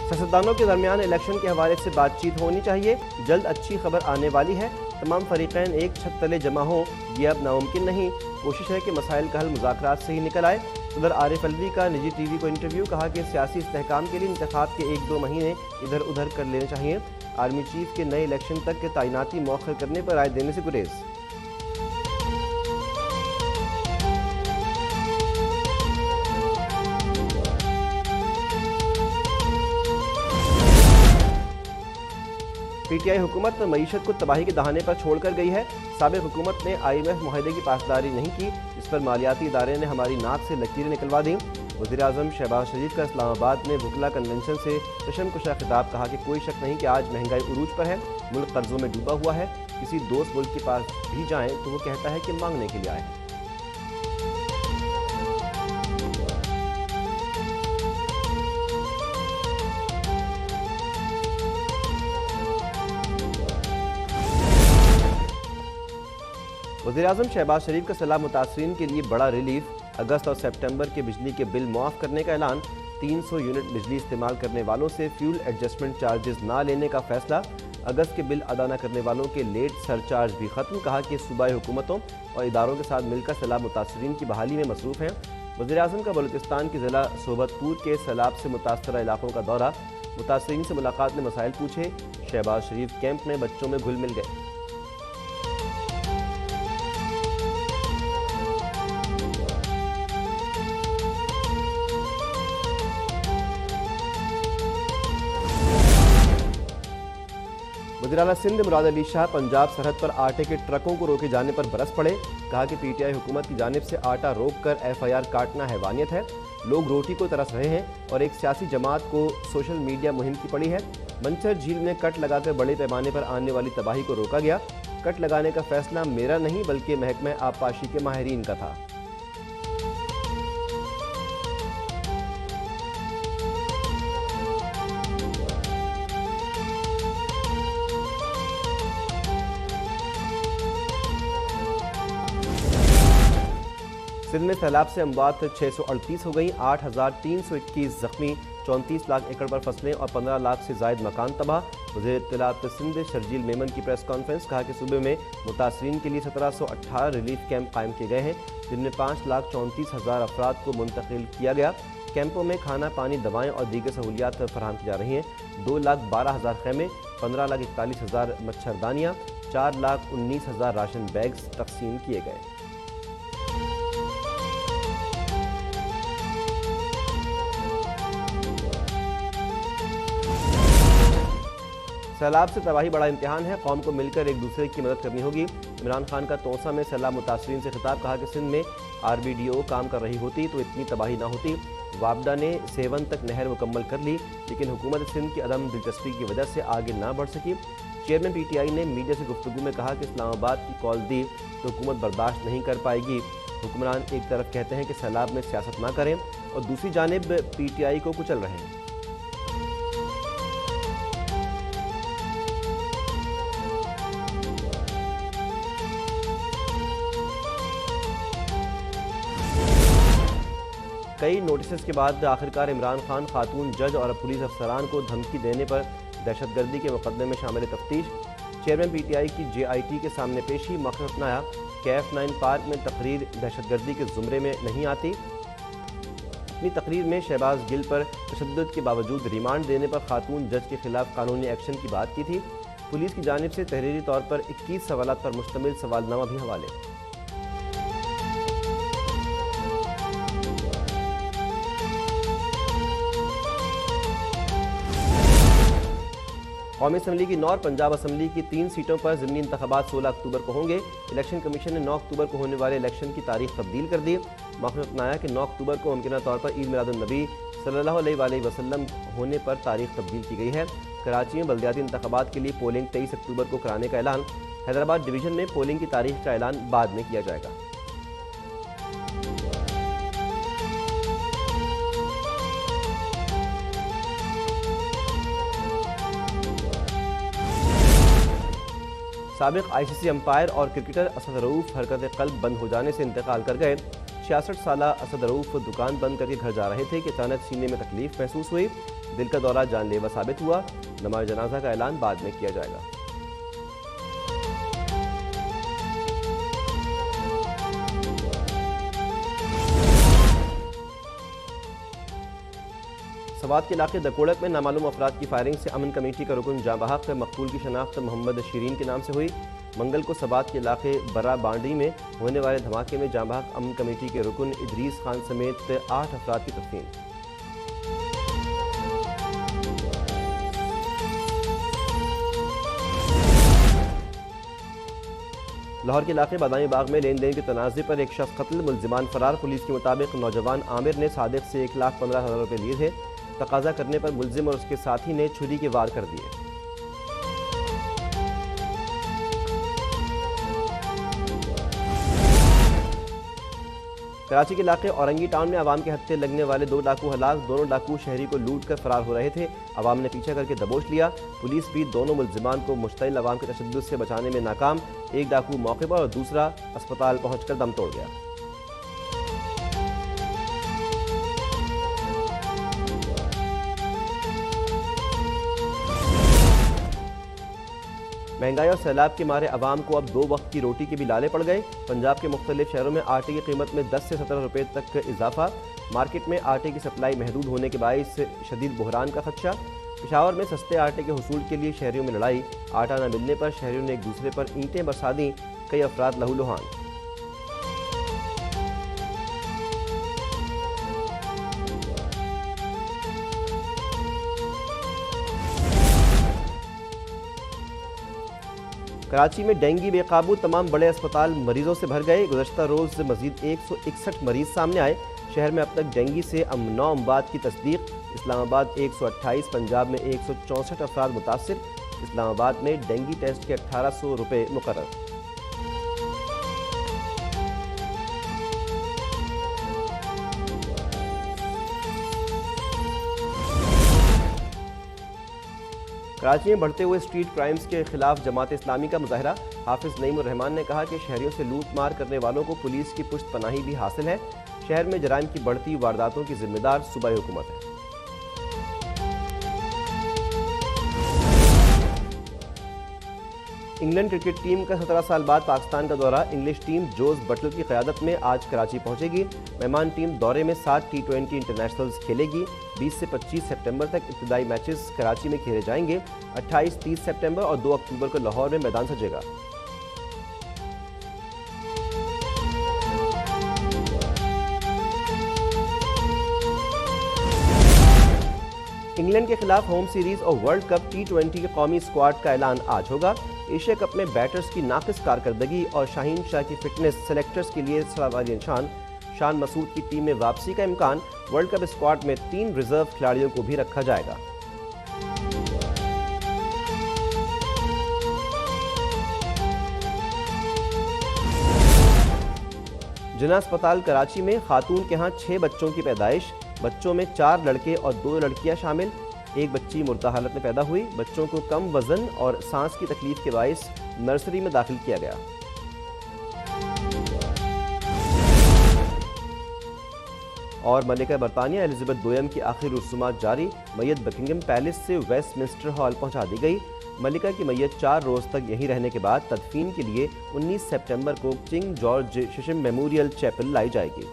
सियासतदानों के दरमियान इलेक्शन के हवाले से बातचीत होनी चाहिए, जल्द अच्छी खबर आने वाली है। तमाम फरीकैन एक छत तले जमा हों, यह अब नामुमकिन नहीं। कोशिश है कि मसाइल का हल मुज़ाकरात से ही निकल आए। सदर आरिफ अलवी का निजी टीवी को इंटरव्यू, कहा कि सियासी इस्तेहकाम के लिए इंतखाब के 1-2 महीने इधर उधर कर लेने चाहिए। आर्मी चीफ के नए इलेक्शन तक के तैनाती मौखर करने पर राय देने से गुरेज। पीटीआई हुकूमत मईशत को तबाही के दहाने पर छोड़कर गई है। साबिक हुकूमत ने IMF मुआहदे की पासदारी नहीं की, इस पर मालियाती इदारे ने हमारी नाक से लकीरें निकलवा दी। वज़ीर आज़म शहबाज शरीफ का इस्लामाबाद में वुकला कन्वेंशन से कशमकुशा खिताब, कहा कि कोई शक नहीं कि आज महंगाई उरूज पर है, मुल्क कर्जों में डूबा हुआ है। किसी दोस्त मुल्क के पास भी जाएं तो वो कहता है कि मांगने के लिए आए हैं। वज़ीर आज़म शहबाज शरीफ का सैलाब मुतासरीन के लिए बड़ा रिलीफ। अगस्त और सितंबर के बिजली के बिल मुआफ़ करने का ऐलान। 300 यूनिट बिजली इस्तेमाल करने वालों से फ्यूल एडजस्टमेंट चार्जेस ना लेने का फैसला। अगस्त के बिल अदा न करने वालों के लेट सरचार्ज भी ख़त्म। कहा कि सूबाई हुकूमतों और इदारों के साथ मिलकर सैलाब मुतासरीन की बहाली में मसरूफ़ हैं। वज़ीर आज़म का बलूचिस्तान के ज़िला सोबतपुर के सैलाब से मुतासरा इलाकों का दौरा। मुतासरीन से मुलाकात में मसाइल पूछे। शहबाज शरीफ कैंप में बच्चों में घुल मिल गए। वज़ीर आला सिंध मुराद अली शाह पंजाब सरहद पर आटे के ट्रकों को रोके जाने पर बरस पड़े। कहा कि पीटीआई हुकूमत की जानिब से आटा रोक कर FIR काटना हैवानियत है। लोग रोटी को तरस रहे हैं और एक सियासी जमात को सोशल मीडिया मुहिम की पड़ी है। मंचर झील में कट लगाकर बड़े पैमाने पर आने वाली तबाही को रोका गया। कट लगाने का फैसला मेरा नहीं बल्कि महकमा आबपाशी के माहिरीन का था। सिंध में सैलाब से अमवात 638 हो गई, 8,321 जख्मी, 34 लाख एकड़ पर फसलें और 15 लाख से जायद मकान तबाह। वज़ीर इत्तलात सिंध शर्जील मेमन की प्रेस कॉन्फ्रेंस, कहा कि सूबे में मुतासरीन के लिए 1718 रिलीफ कैंप कायम किए गए हैं, जिनमें 5,34,000 अफराद को मुंतकिल किया गया। कैंपों में खाना पानी दवाएँ और दीगर सहूलियात फराहम की जा रही हैं। 2,12,000 खैमे, 15,41,000 मच्छरदानियाँ, 4,19,000 राशन बैग्स तकसीम किए गए। सैलाब से तबाही बड़ा इम्तिहान है, कौम को मिलकर एक दूसरे की मदद करनी होगी। इमरान खान का तोसा में सैलाब मुतासरीन से खिताब, कहा कि सिंध में RBDO काम कर रही होती तो इतनी तबाही ना होती। वापडा ने सेवन तक नहर मुकम्मल कर ली, लेकिन हुकूमत सिंध की अदम दिलचस्पी की वजह से आगे ना बढ़ सकी। चेयरमैन PTI ने मीडिया से गुफ्तगू में कहा कि इस्लामाबाद की कॉल दी तो हुकूमत बर्दाश्त नहीं कर पाएगी। हुक्मरान एक तरफ कहते हैं कि सैलाब में सियासत ना करें और दूसरी जानिब PTI को कुचल रहे हैं। कई नोटिस के बाद आखिरकार इमरान खान खातून जज और पुलिस अफसरान को धमकी देने पर दहशतगर्दी के मुकदमे में शामिल तफ्तीश। चेयरमैन PTI की JIT के सामने पेशी, मौक़िफ़ अपनाया कि F9 पार्क में तकरीर दहशतगर्दी के ज़ुमरे में नहीं आती। अपनी तकरीर में शहबाज गिल पर तशद्दुद के बावजूद रिमांड देने पर खातून जज के खिलाफ कानूनी एक्शन की बात की थी। पुलिस की जानिब से तहरीरी तौर पर 21 सवालात पर मुश्तमिल सवालनामा भी हवाले। कौमी असम्बली की 9 और पंजाब असम्बली की 3 सीटों पर ज़िमनी इंतखाबात 16 अक्टूबर को होंगे। इलेक्शन कमीशन ने 9 अक्टूबर को होने वाले इलेक्शन की तारीख तब्दील कर दी। मौक़िफ़ अपनाया कि 9 अक्टूबर को मुमकिन तौर पर ईद मिलादुन्नबी सल्लल्लाहु अलैहि वसल्लम होने पर तारीख तब्दील की गई है। कराची में बल्दियाती इंतखाबात के लिए पोलिंग 23 अक्टूबर को कराने का ऐलान। हैदराबाद डिवीज़न में पोलिंग की तारीख का ऐलान बाद में किया जाएगा। साबिक ICC अंपायर और क्रिकेटर असद रऊफ हरकत कल्ब बंद हो जाने से इंतकाल कर गए। 66 साला असद रऊफ दुकान बंद करके घर जा रहे थे कि अचानक सीने में तकलीफ महसूस हुई। दिल का दौरा जानलेवा साबित हुआ। नमाज जनाजा का ऐलान बाद में किया जाएगा। सवात के इलाके दकोड़क में नामालूम अफराद की फायरिंग से अमन कमेटी का रुकन जांबहक मकतूल की शनाख्त मोहम्मद शीरीन के नाम से हुई। मंगल को सवात के इलाके बरा बांडी में होने वाले धमाके में जांबहक अमन कमेटी के रुकन इदरीस खान समेत 8 अफराद की तस्लीम। लाहौर के इलाके बादामी बाग में लेन देन के तनाज़े पर एक शख्स कत्ल, मुलजिमान फरार। पुलिस के मुताबिक नौजवान आमिर ने सादिक से 1,15,000 रुपये लिए थे। तकाजा करने पर मुलजिम और उसके साथी ने छुरी के वार कर दिए। कराची के इलाके औरंगी टाउन में आवाम के हत्थे लगने वाले 2 डाकू हलाक। दोनों डाकू शहरी को लूट कर फरार हो रहे थे। आवाम ने पीछा करके दबोच लिया। पुलिस भी दोनों मुलजिमान को मुश्तइल अवाम के तशद्दुद से बचाने में नाकाम। एक डाकू मौके पर और दूसरा अस्पताल पहुंचकर दम तोड़ गया। महंगाई और सैलाब के मारे अवाम को अब 2 वक्त की रोटी के भी लाले पड़ गए। पंजाब के मुख्तलिफ शहरों में आटे की कीमत में 10 से 17 रुपये तक इजाफा। मार्केट में आटे की सप्लाई महदूद होने के बायस शदीद बहरान का खदशा। पेशावर में सस्ते आटे के हुसूल के लिए शहरियों में लड़ाई। आटा न मिलने पर शहरियों ने एक दूसरे पर ईंटें बरसा दी। कई अफराद लहूलुहान। कराची में डेंगू बेकाबू, तमाम बड़े अस्पताल मरीजों से भर गए। गुज़श्ता रोज़ मजीद 161 मरीज सामने आए। शहर में अब तक डेंगू से 9 अमवात की तस्दीक। इस्लामाबाद 128, पंजाब में 164 अफराद मुतासिर। इस्लामाबाद में डेंगू टेस्ट के 1800 रुपये मुकर्रर। कराची में बढ़ते हुए स्ट्रीट क्राइम्स के खिलाफ जमात इस्लामी का मुजाहरा। हाफिज नईमुर रहमान ने कहा कि शहरियों से लूट मार करने वालों को पुलिस की पुष्ट पनाही भी हासिल है। शहर में जराइम की बढ़ती वारदातों की जिम्मेदार सूबाई हुकूमत है। इंग्लैंड क्रिकेट टीम का 17 साल बाद पाकिस्तान का दौरा। इंग्लिश टीम जोस बटलर की क़यादत में आज कराची पहुंचेगी। मेहमान टीम दौरे में 7 T20 इंटरनेशनल्स खेलेगी। 20 से 25 सितंबर तक इब्तदाई मैचेस कराची में खेले जाएंगे। 28-30 सितंबर और 2 अक्टूबर को लाहौर में मैदान सजेगा। इंग्लैंड के खिलाफ होम सीरीज और वर्ल्ड कप T20 के कौमी स्क्वाड का ऐलान आज होगा। एशिया कप में बैटर्स की नाकिस कारकर्दगी और शाहीन शाह की फिटनेस सेलेक्टर्स के लिए सवालिया निशान। शान मसूद की टीम में वापसी का इम्कान। वर्ल्ड कप स्क्वाड में 3 रिजर्व खिलाड़ियों को भी रखा जाएगा। जिना अस्पताल कराची में खातून के यहाँ 6 बच्चों की पैदाइश। बच्चों में 4 लड़के और 2 लड़कियां शामिल। एक बच्ची मुर्दा हालत में पैदा हुई। बच्चों को कम वजन और सांस की तकलीफ के बायस नर्सरी में दाखिल किया गया। और मलिका बरतानिया एलिजाबेथ दोयम की आखिरी रसूमात जारी। मैयत बकिंगम पैलेस से वेस्टमिंस्टर हॉल पहुंचा दी गई। मलिका की मैयत 4 रोज तक यहीं रहने के बाद तदफीन के लिए 19 सितंबर को किंग जॉर्ज शिशम मेमोरियल चैपल लाई जाएगी।